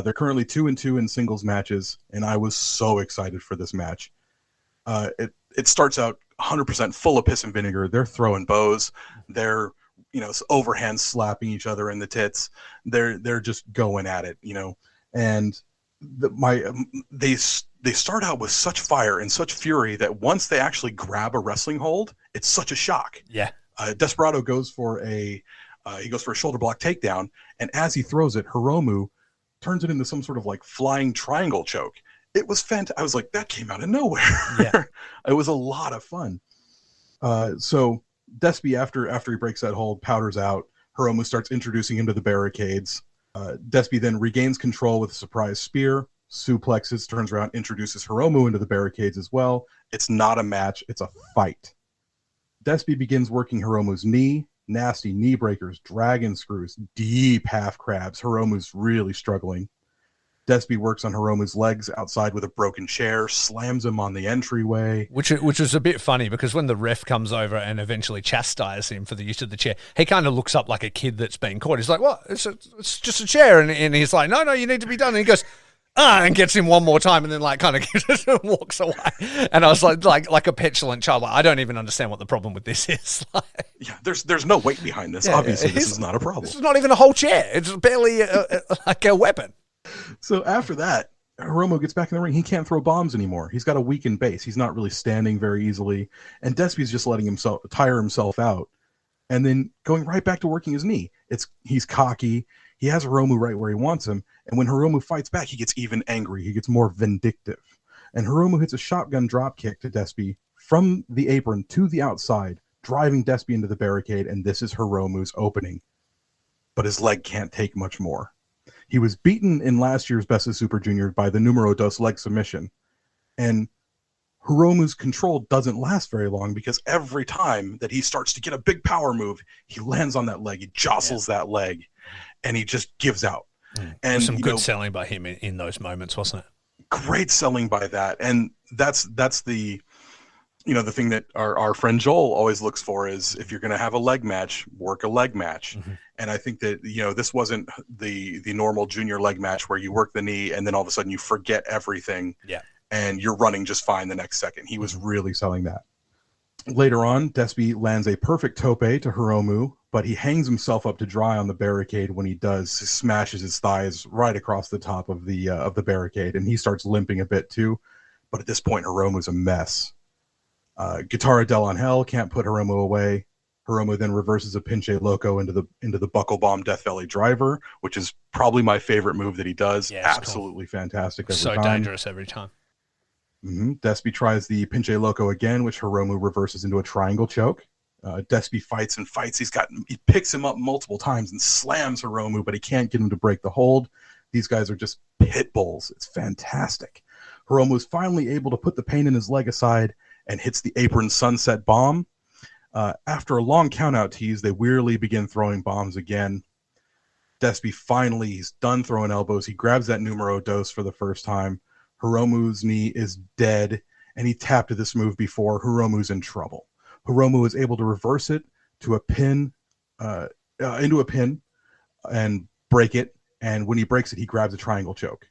They're currently 2-2 in singles matches, and I was so excited for this match. It starts out 100% full of piss and vinegar. They're throwing bows. They're, you know, overhand slapping each other in the tits. They're just going at it, you know. And they start out with such fire and such fury that once they actually grab a wrestling hold, it's such a shock. Yeah. Desperado goes for a shoulder block takedown, and as he throws it, Hiromu turns it into some sort of like flying triangle choke. It was fantastic. I was like, that came out of nowhere. Yeah. It was a lot of fun. So Despy, after he breaks that hold, powders out. Hiromu starts introducing him to the barricades. Despy then regains control with a surprise spear, suplexes, turns around, introduces Hiromu into the barricades as well. It's not a match, it's a fight. Despy begins working Hiromu's knee, nasty knee breakers, dragon screws, deep half crabs. Hiromu's really struggling. Despy works on Hiromu's legs outside with a broken chair, slams him on the entryway. Which was a bit funny because when the ref comes over and eventually chastises him for the use of the chair, he kind of looks up like a kid that's been caught. He's like, what? It's just a chair. And he's like, no, you need to be done. And he goes, and gets him one more time and then like kind of walks away. And I was like a petulant child. Like, I don't even understand what the problem with this is. Yeah, there's no weight behind this. Obviously, this is not a problem. This is not even a whole chair. It's barely like a weapon. So after that, Hiromu gets back in the ring. He can't throw bombs anymore. He's got a weakened base. He's not really standing very easily. And Despy's just letting himself tire himself out. And then going right back to working his knee. He's cocky. He has Hiromu right where he wants him. And when Hiromu fights back, he gets even angry. He gets more vindictive. And Hiromu hits a shotgun drop kick to Despy from the apron to the outside, driving Despy into the barricade. And this is Hiromu's opening. But his leg can't take much more. He was beaten in last year's Best of Super Junior by the numero dos leg submission. And Hiromu's control doesn't last very long because every time that he starts to get a big power move, he lands on that leg, he jostles that leg, and he just gives out. And some good selling by him in those moments, wasn't it? Great selling by that. And that's the the thing that our friend Joel always looks for is, if you're going to have a leg match, work a leg match. And I think that, this wasn't the normal junior leg match where you work the knee and then all of a sudden you forget everything. Yeah. And you're running just fine the next second. He was really selling that. Later on, Despi lands a perfect tope to Hiromu, but he hangs himself up to dry on the barricade. When he does, he smashes his thighs right across the top of the barricade, and he starts limping a bit too. But at this point, Hiromu's a mess. Guitarra del Angel can't put Hiromu away. Hiromu then reverses a pinche loco into the buckle bomb Death Valley driver, which is probably my favorite move that he does. Yeah, absolutely cool. Fantastic. Every so time. Dangerous every time. Despi tries the pinche loco again, which Hiromu reverses into a triangle choke. Despi fights and fights. He picks him up multiple times and slams Hiromu, but he can't get him to break the hold. These guys are just pit bulls. It's fantastic. Hiromu is finally able to put the pain in his leg aside and hits the apron sunset bomb. After a long countout tease, they wearily begin throwing bombs again. Despi finally, he's done throwing elbows. He grabs that numero dos for the first time. Hiromu's knee is dead, and he tapped to this move before. Hiromu's in trouble. Hiromu is able to reverse it to a pin, into a pin, and break it. And when he breaks it, he grabs a triangle choke.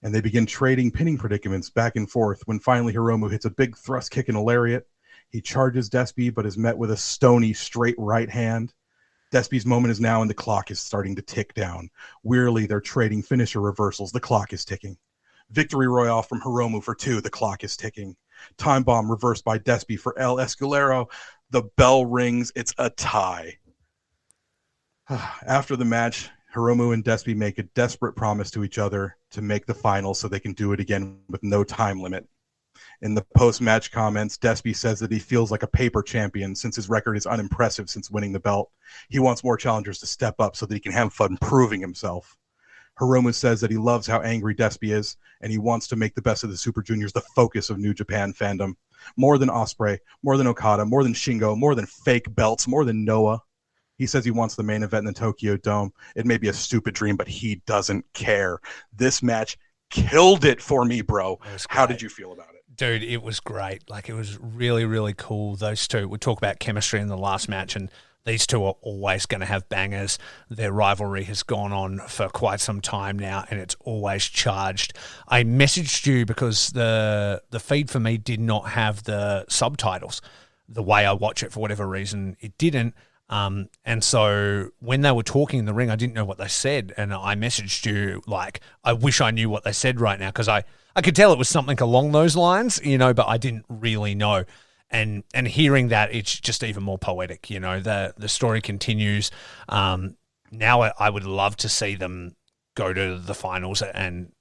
And they begin trading pinning predicaments back and forth when finally Hiromu hits a big thrust kick and a lariat. He charges Despi, but is met with a stony straight right hand. Despi's moment is now, and the clock is starting to tick down. Wearily, they're trading finisher reversals. The clock is ticking. Victory Royale from Hiromu for 2. The clock is ticking. Time bomb reversed by Despi for El Escalero. The bell rings. It's a tie. After the match, Hiromu and Despi make a desperate promise to each other to make the final so they can do it again with no time limit. In the post-match comments, Despi says that he feels like a paper champion since his record is unimpressive since winning the belt. He wants more challengers to step up so that he can have fun proving himself. Hiromu says that he loves how angry Despi is, and he wants to make the best of the Super Juniors the focus of New Japan fandom. More than Ospreay, more than Okada, more than Shingo, more than fake belts, more than Noah. He says he wants the main event in the Tokyo Dome. It may be a stupid dream, but he doesn't care. This match killed it for me, bro. How did you feel about it? Dude, it was great. Like, it was really, really cool. Those two, we talk about chemistry in the last match, and these two are always going to have bangers. Their rivalry has gone on for quite some time now, and it's always charged. I messaged you because the feed for me did not have the subtitles. The way I watch it, for whatever reason, it didn't. And so when they were talking in the ring, I didn't know what they said. And I messaged you like, I wish I knew what they said right now, because I could tell it was something along those lines, but I didn't really know. And hearing that, it's just even more poetic. The story continues. Now I would love to see them go to the finals and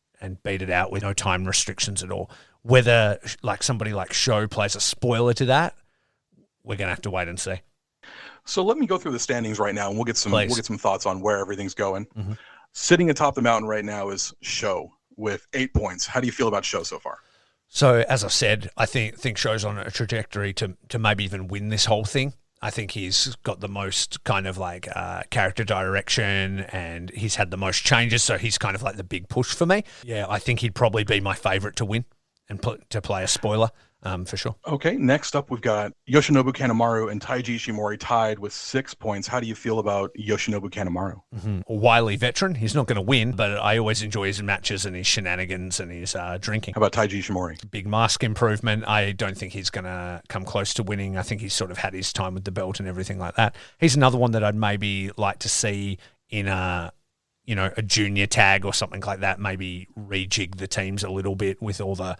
beat it out with no time restrictions at all. Whether like somebody like Show plays a spoiler to that, we're going to have to wait and see. So let me go through the standings right now, and we'll get some thoughts on where everything's going. Mm-hmm. Sitting atop the mountain right now is Show with 8 points. How do you feel about Show so far? So as I said, I think Show's on a trajectory to maybe even win this whole thing. I think he's got the most kind of like character direction, and he's had the most changes. So he's kind of like the big push for me. Yeah, I think he'd probably be my favorite to win and to play a spoiler. For sure. Okay, next up we've got Yoshinobu Kanemaru and Taiji Ishimori tied with 6 points. How do you feel about Yoshinobu Kanemaru? Mm-hmm. A wily veteran. He's not going to win, but I always enjoy his matches and his shenanigans and his drinking. How about Taiji Ishimori? Big mask improvement. I don't think he's going to come close to winning. I think he's sort of had his time with the belt and everything like that. He's another one that I'd maybe like to see in a junior tag or something like that. Maybe rejig the teams a little bit with all the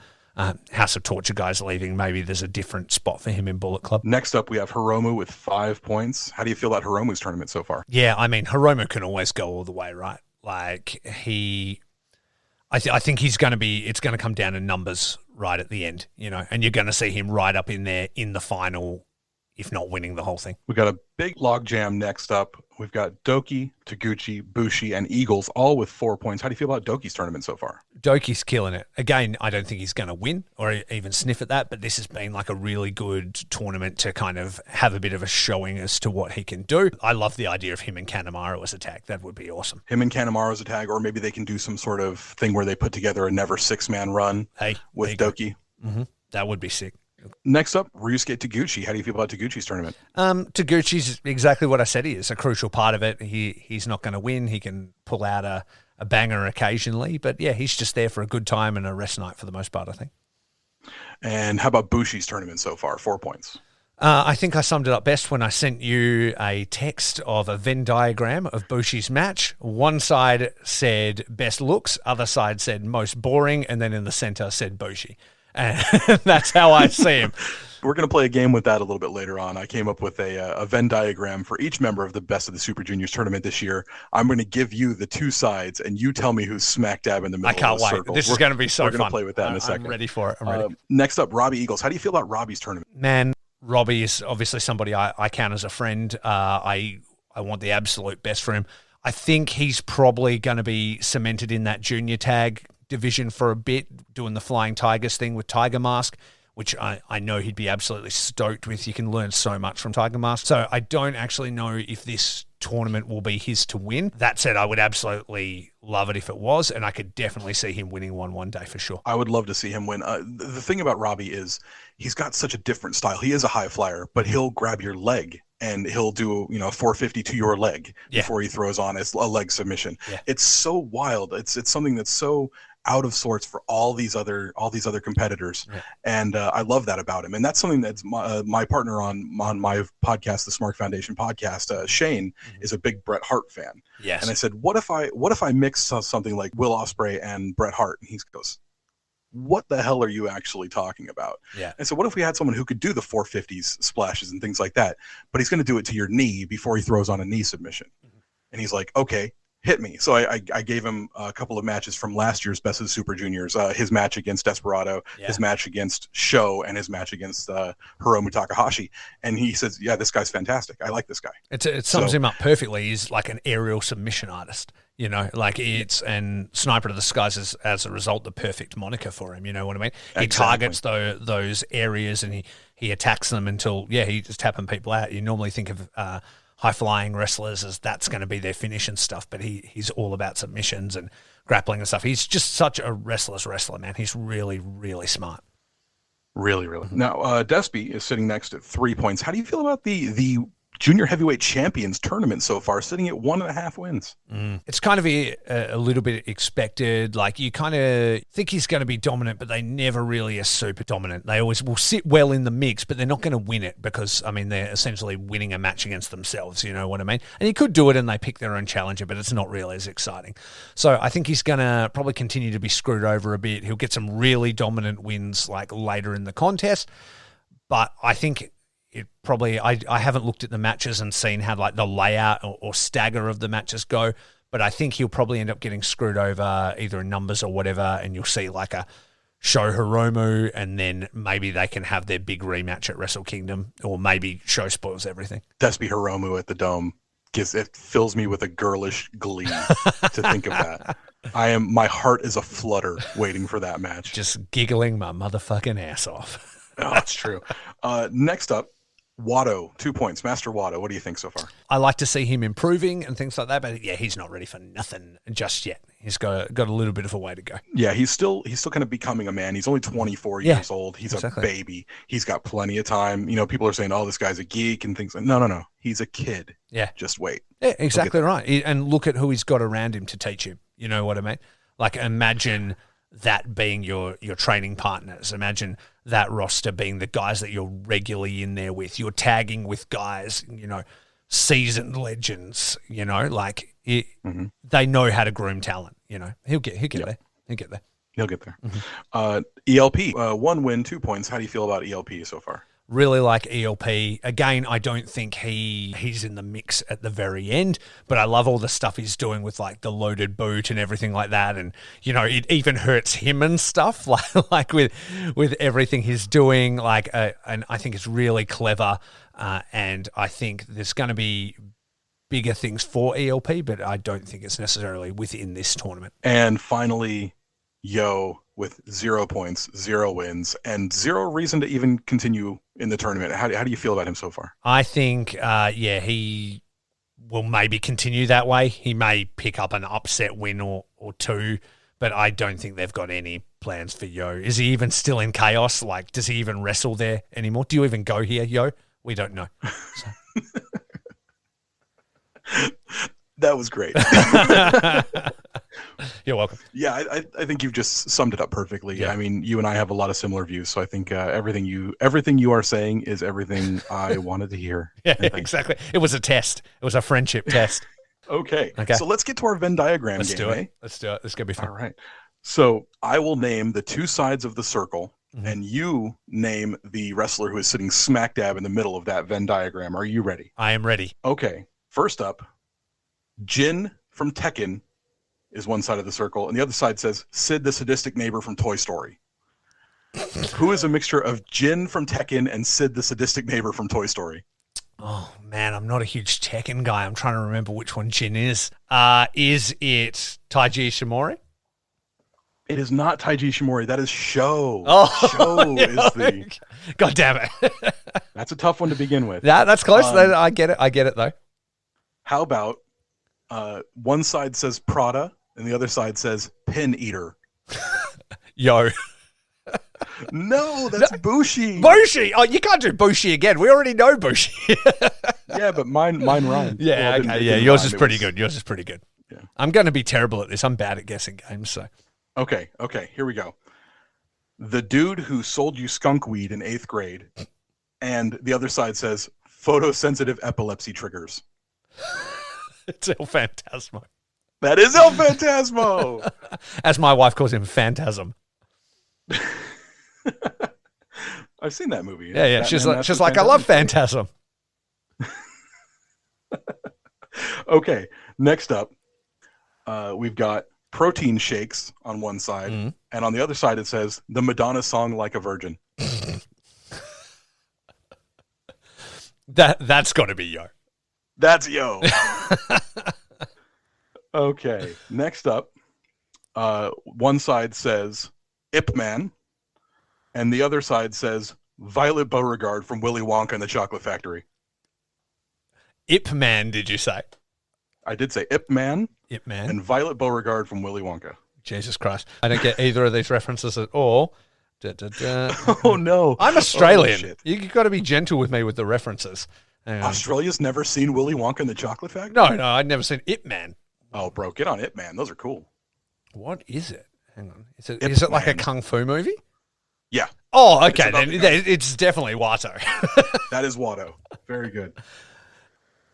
House of Torture guys leaving. Maybe there's a different spot for him in Bullet Club. Next up, we have Hiromu with 5 points. How do you feel about Hiromu's tournament so far? Yeah, I mean, Hiromu can always go all the way, right? Like, I think he's going to be, it's going to come down to numbers right at the end, and you're going to see him right up in there in the final, if not winning the whole thing. We got a big logjam next up. We've got Doki, Taguchi, Bushi, and Eagles, all with 4 points. How do you feel about Doki's tournament so far? Doki's killing it. Again, I don't think he's going to win or even sniff at that, but this has been like a really good tournament to kind of have a bit of a showing as to what he can do. I love the idea of him and Kanemaru as a tag. That would be awesome. Him and Kanemaru as a tag, or maybe they can do some sort of thing where they put together a never six-man run with Doki. Mm-hmm. That would be sick. Next up, Ryusuke Taguchi. How do you feel about Taguchi's tournament? Taguchi's exactly what I said he is, a crucial part of it. He's not going to win. He can pull out a banger occasionally, but yeah, he's just there for a good time and a rest night for the most part, I think. And how about Bushi's tournament so far? 4 points. I think I summed it up best when I sent you a text of a Venn diagram of Bushi's match. One side said best looks, other side said most boring, and then in the center said Bushi. And that's how I see him. We're going to play a game with that a little bit later on. I came up with a Venn diagram for each member of the Best of the Super Juniors tournament this year. I'm going to give you the two sides, and you tell me who's smack dab in the middle. I can't of the wait. circle. This is going to be so fun. We're going to play with that in a second. I'm ready for it. I'm ready. Next up, Robbie Eagles. How do you feel about Robbie's tournament? Man, Robbie is obviously somebody I count as a friend. I want the absolute best for him. I think he's probably going to be cemented in that junior tag division for a bit, doing the Flying Tigers thing with Tiger Mask, which I know he'd be absolutely stoked with. You can learn so much from Tiger Mask. So I don't actually know if this tournament will be his to win. That said, I would absolutely love it if it was, and I could definitely see him winning one day for sure. I would love to see him win. The thing about Robbie is he's got such a different style. He is a high flyer, but he'll grab your leg and he'll do, 450 to your leg before he throws on a leg submission. Yeah. It's so wild. It's something that's so out of sorts for all these other competitors. Yeah. And I love that about him. And that's something that's my partner on my podcast, the Smart Foundation podcast, Shane, is a big Bret Hart fan. Yes. And I said, what if I mix something like Will Ospreay and Bret Hart? And he goes, what the hell are you actually talking about? Yeah. And so what if we had someone who could do the 450s splashes and things like that, but he's going to do it to your knee before he throws on a knee submission. Mm-hmm. And he's like, okay, hit me. So I gave him a couple of matches from last year's Best of the Super Juniors, his match against Desperado, his match against Sho, and his match against Hiromu Takahashi. And he says, yeah, this guy's fantastic. I like this guy. It sums him up perfectly. He's like an aerial submission artist, and Sniper of the Skies is, as a result, the perfect moniker for him. You know what I mean? He targets those areas and he attacks them until, he's just tapping people out. You normally think of high-flying wrestlers as that's going to be their finish and stuff, but he's all about submissions and grappling and stuff. He's just such a restless wrestler, man. He's really, really smart. Really, really. Now, Despy is sitting next at 3 points. How do you feel about the Junior Heavyweight Champions tournament so far, sitting at 1.5 wins? It's kind of a little bit expected. Like, you kind of think he's going to be dominant, but they never really are super dominant. They always will sit well in the mix, but they're not going to win it because, they're essentially winning a match against themselves, you know what I mean? And he could do it and they pick their own challenger, but it's not really as exciting. So I think he's going to probably continue to be screwed over a bit. He'll get some really dominant wins like later in the contest, but I think I haven't looked at the matches and seen how like the layout or stagger of the matches go, but I think he'll probably end up getting screwed over either in numbers or whatever, and you'll see like a Sho Hiromu, and then maybe they can have their big rematch at Wrestle Kingdom, or maybe Sho spoils everything. Despy Hiromu at the Dome it fills me with a girlish glee to think of that. My heart is a flutter waiting for that match. Just giggling my motherfucking ass off. Oh, that's true. Next up, Watto, 2 points. Master Watto, what do you think so far? I like to see him improving and things like that, but he's not ready for nothing just yet. He's got a little bit of a way to go. Yeah, he's still kind of becoming a man. He's only 24 years old. He's a baby. He's got plenty of time. People are saying, "Oh, this guy's a geek" and things like. No. He's a kid. Yeah, just wait. Yeah, exactly right. And look at who he's got around him to teach him. You know what I mean? Like, imagine that being your training partners. Imagine that roster being the guys that you're regularly in there with. You're tagging with guys, seasoned legends, they know how to groom talent, He'll get there. He'll get there. He'll get there. Mm-hmm. ELP, 1 win, 2 points. How do you feel about ELP so far? Really like ELP. Again, I don't think he's in the mix at the very end, but I love all the stuff he's doing with like the loaded boot and everything like that. And, it even hurts him and stuff like with everything he's doing. And I think it's really clever. And I think there's going to be bigger things for ELP, but I don't think it's necessarily within this tournament. And finally, Yo with 0 points, 0 wins, and 0 reason to even continue in the tournament. How do you feel about him so far? I think, he will maybe continue that way. He may pick up an upset win or two, but I don't think they've got any plans for Yo. Is he even still in Chaos? Like, does he even wrestle there anymore? Do you even go here, Yo? We don't know. So. That was great. You're welcome. Yeah, I think you've just summed it up perfectly. Yeah. I mean, you and I have a lot of similar views, so I think everything you are saying is everything I wanted to hear. Yeah, exactly. It was a test. It was a friendship test. Okay. So let's get to our Venn diagram Let's game. do it. Let's do it. This is going to be fun. All right. So I will name the two sides of the circle, and you name the wrestler who is sitting smack dab in the middle of that Venn diagram. Are you ready? I am ready. Okay. First up, Jin from Tekken is one side of the circle, and the other side says Sid the sadistic neighbor from Toy Story. Who is a mixture of Jin from Tekken and Sid the sadistic neighbor from Toy Story? Oh, man, I'm not a huge Tekken guy. I'm trying to remember which one Jin is. Is it Taiji Ishimori? It is not Taiji Ishimori. That is Sho. Oh, Sho is the... God damn it. That's a tough one to begin with. That's close. I get it, though. How about one side says Prada and the other side says Pin Eater? Yo. No, that's Bushi. Bushi! Oh, you can't do Bushi again. We already know Bushi. Yeah, but mine rhymed. Yeah, Well, okay. it Yeah, didn't yours rhyme. is It pretty was- good. Yours is pretty good. Yeah. I'm going to be terrible at this. I'm bad at guessing games, so. Okay, here we go. The dude who sold you skunk weed in 8th grade, and the other side says photosensitive epilepsy triggers. It's El Phantasmo. That is El Phantasmo. As my wife calls him, Phantasm. I've seen that movie. Yeah. She's like, I love Phantasm. Okay, next up, we've got protein shakes on one side, and on the other side it says the Madonna song "Like a Virgin." That's got to be Yo. That's Yo. Okay, next up, one side says Ip Man, and the other side says Violet Beauregard from Willy Wonka and the Chocolate Factory. Ip Man, did you say? I did say Ip Man Ip Man. and Violet Beauregard from Willy Wonka. Jesus Christ. I don't get either of these references at all. Da. Oh no, I'm Australian. Oh, shit. You've got to be gentle with me with the references. Hang on. Australia's never seen Willy Wonka and the Chocolate Factory? No, I'd never seen Ip Man. Oh, bro, get on Ip Man. Those are cool. What is it? Hang on. Is Ip it like a Man. kung fu movie? Yeah, Oh, okay. about Then the it's definitely Watto. that is Watto. Very good.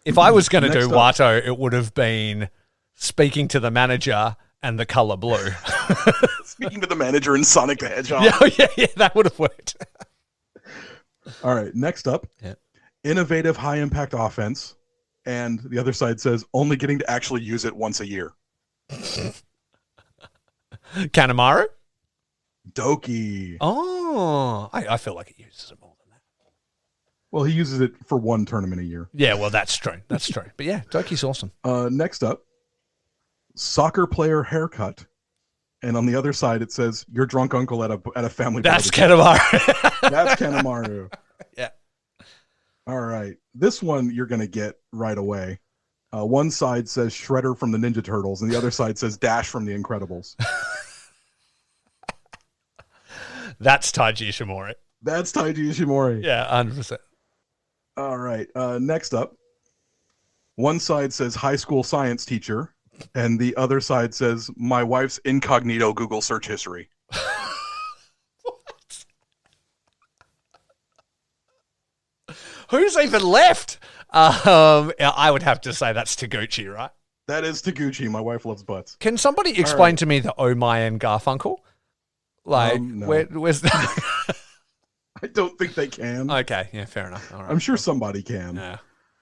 If I was going to do Next up. Watto, it would have been speaking to the manager and the color blue. Speaking to the manager in Sonic the Hedgehog. yeah, that would have worked. All right, next up, Yeah. innovative high-impact offense, and the other side says only getting to actually use it once a year. Kanemaru? Doki. Oh, I feel like he uses it more than that. Well, he uses it for one tournament a year. Yeah, well, that's true. That's true. But yeah, Doki's awesome. Next up, soccer player haircut, and on the other side it says your drunk uncle at a family. That's barbecue. Kanemaru. That's Kanemaru. Yeah. All right, this one you're gonna get right away. One side says Shredder from the Ninja Turtles, and the other side says Dash from the Incredibles. That's Taiji Ishimori. That's Taiji Ishimori. Yeah, 100%. All right. Next up, one side says high school science teacher, and the other side says my wife's incognito Google search history. What? Who's even left? I would have to say that's Taguchi, right? That is Taguchi. My wife loves butts. Can somebody explain to me the Oh My and Garfunkel? Like, No. where's I don't think they can. Okay, yeah, fair enough. All right. I'm sure somebody can.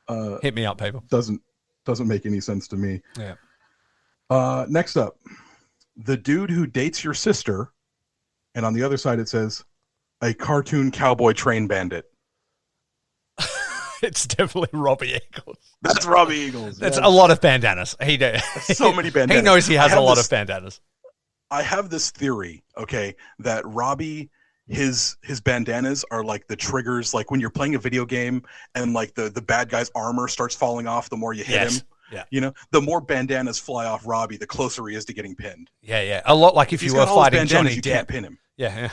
Yeah. Hit me up, people. Doesn't make any sense to me. Yeah. Next up, the dude who dates your sister, and on the other side it says a cartoon cowboy train bandit. It's definitely Robbie Eagles. That's Robbie Eagles. That's a lot of bandanas. So many bandanas. He knows he has a lot of bandanas. I have this theory, okay, that Robbie, his bandanas are like the triggers, like when you're playing a video game and like the bad guy's armor starts falling off the more you hit him. Yeah. You know, the more bandanas fly off Robbie, the closer he is to getting pinned. Yeah. A lot like if you were fighting Johnny you Depp. can't pin him. Yeah.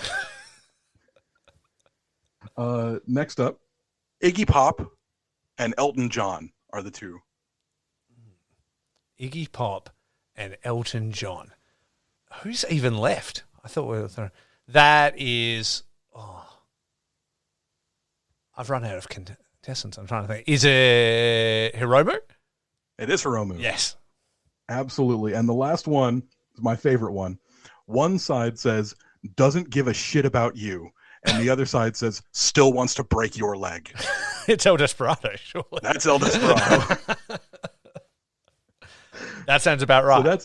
Next up, Iggy Pop and Elton John are the two. Iggy Pop and Elton John. Who's even left? I thought we were that is. I've run out of contestants. I'm trying to think. Is it Hiromu? It is Hiromu. Yes. Absolutely. And the last one is my favorite one. One side says, doesn't give a shit about you. And the other side says, still wants to break your leg. It's El Desperado, surely. That's El Desperado. That sounds about right. So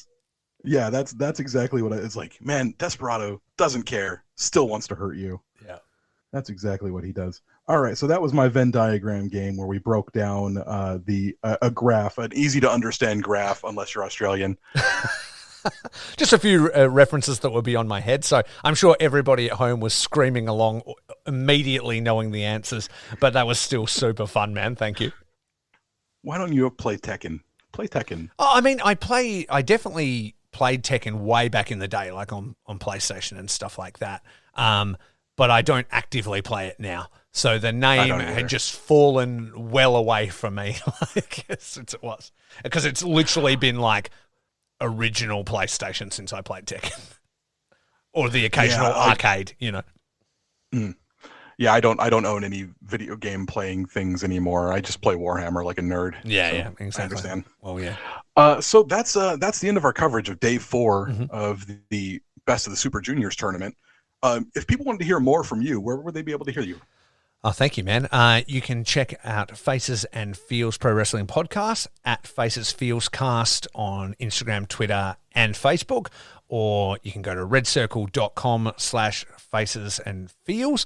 that's exactly what it's like. Man, Desperado doesn't care, still wants to hurt you. Yeah. That's exactly what he does. All right, so that was my Venn diagram game where we broke down a graph, an easy to understand graph, unless you're Australian. Just a few references that were beyond my head. So I'm sure everybody at home was screaming along, immediately knowing the answers. But that was still super fun, man. Thank you. Why don't you play Tekken? Play Tekken. Oh, I mean, I definitely played Tekken way back in the day, like on PlayStation and stuff like that. But I don't actively play it now. So the name had just fallen well away from me, I guess, since it was. Because it's literally been like original PlayStation since I played Tekken. Or the occasional arcade, you know. Yeah, I don't own any video game playing things anymore. I just play Warhammer like a nerd. Yeah, exactly. I understand. Well, yeah. So that's the end of our coverage of day 4 of the Best of the Super Juniors tournament. If people wanted to hear more from you, where would they be able to hear you? Oh, thank you, man. You can check out Faces and Feels Pro Wrestling Podcast at Faces Feels Cast on Instagram, Twitter, and Facebook, or you can go to redcircle.com/faces and feels.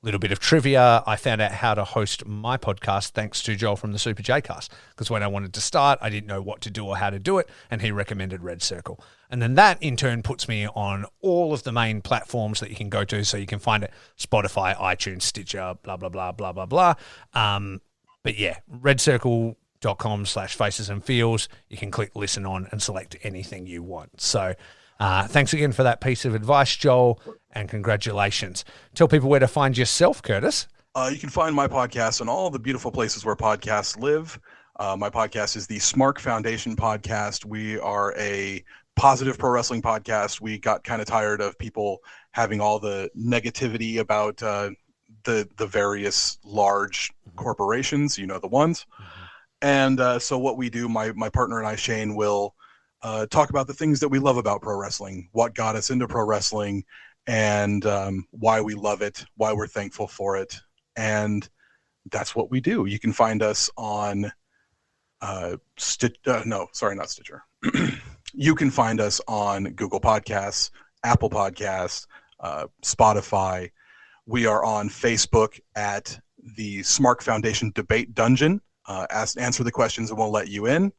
Little bit of trivia. I found out how to host my podcast thanks to Joel from the Super J Cast, because when I wanted to start, I didn't know what to do or how to do it, and he recommended Red Circle. And then that, in turn, puts me on all of the main platforms that you can go to, so you can find it Spotify, iTunes, Stitcher, blah, blah, blah, blah, blah, blah. But yeah, redcircle.com/faces and feels. You can click listen on and select anything you want. So thanks again for that piece of advice, Joel, and congratulations. Tell people where to find yourself, Curtis. You can find my podcast on all the beautiful places where podcasts live. My podcast is the Smark Foundation podcast. We are a positive pro wrestling podcast. We got kind of tired of people having all the negativity about the various large corporations, you know, the ones. And so what we do, my partner and I, Shane, will talk about the things that we love about pro wrestling, what got us into pro wrestling, and why we love it, why we're thankful for it. And that's what we do. You can find us on not Stitcher. You can find us on Google Podcasts, Apple Podcasts, Spotify. We are on Facebook at the Smark Foundation Debate Dungeon. Answer the questions and we'll let you in.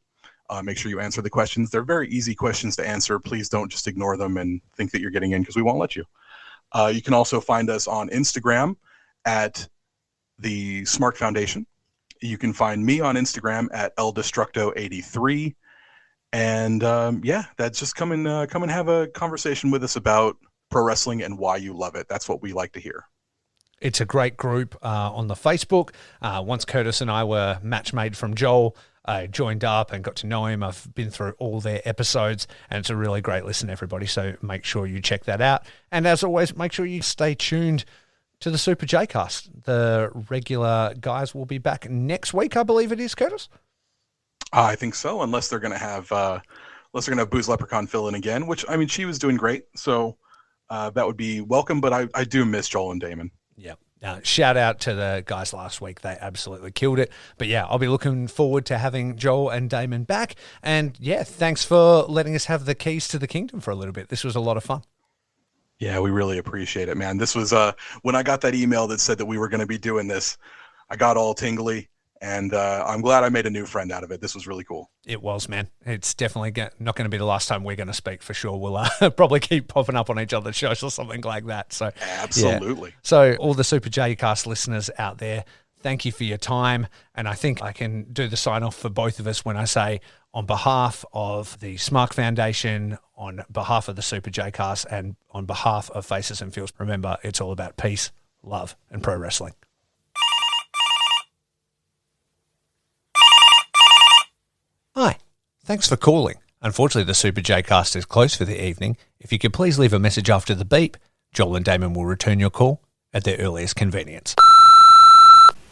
Make sure you answer the questions. They're very easy questions to answer. Please don't just ignore them and think that you're getting in, because we won't let you. You can also find us on Instagram at the Smark Foundation. You can find me on Instagram at eldestructo83. And that's just come and have a conversation with us about pro wrestling and why you love it. That's what we like to hear. It's a great group on the Facebook. Once Curtis and I were match made from Joel, I joined up and got to know him. I've been through all their episodes, and it's a really great listen, everybody. So make sure you check that out. And as always, make sure you stay tuned to the Super J Cast. The regular guys will be back next week, I believe it is, Curtis. I think so, unless they're going to have Booze Leprechaun fill in again, which, I mean, she was doing great, so that would be welcome. But I do miss Joel and Damon. Yeah. Shout out to the guys last week. They absolutely killed it. But yeah, I'll be looking forward to having Joel and Damon back. And yeah, thanks for letting us have the keys to the kingdom for a little bit. This was a lot of fun. Yeah, we really appreciate it, man. This was when I got that email that said that we were going to be doing this, I got all tingly, and I'm glad I made a new friend out of it. This was really cool. It was, man. It's definitely not going to be the last time we're going to speak for sure. We'll probably keep popping up on each other's shows or something like that. So Absolutely. Yeah. So all the Super J-Cast listeners out there, thank you for your time. And I think I can do the sign off for both of us when I say, on behalf of the Smark Foundation, on behalf of the Super J-Cast, and on behalf of Faces and Feels, remember, it's all about peace, love, and pro wrestling. Hi, thanks for calling. Unfortunately, the Super J-Cast is closed for the evening. If you could please leave a message after the beep, Joel and Damon will return your call at their earliest convenience.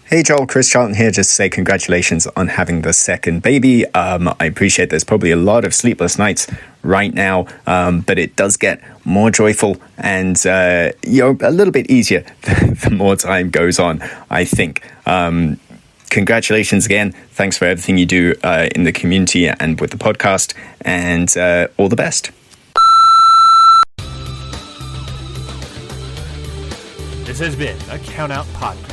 Hey Joel, Chris Charlton here, just to say congratulations on having the second baby. I appreciate there's probably a lot of sleepless nights right now, but it does get more joyful and a little bit easier the more time goes on, I think. Congratulations again. Thanks for everything you do in the community and with the podcast, and all the best. This has been a Count Out Podcast.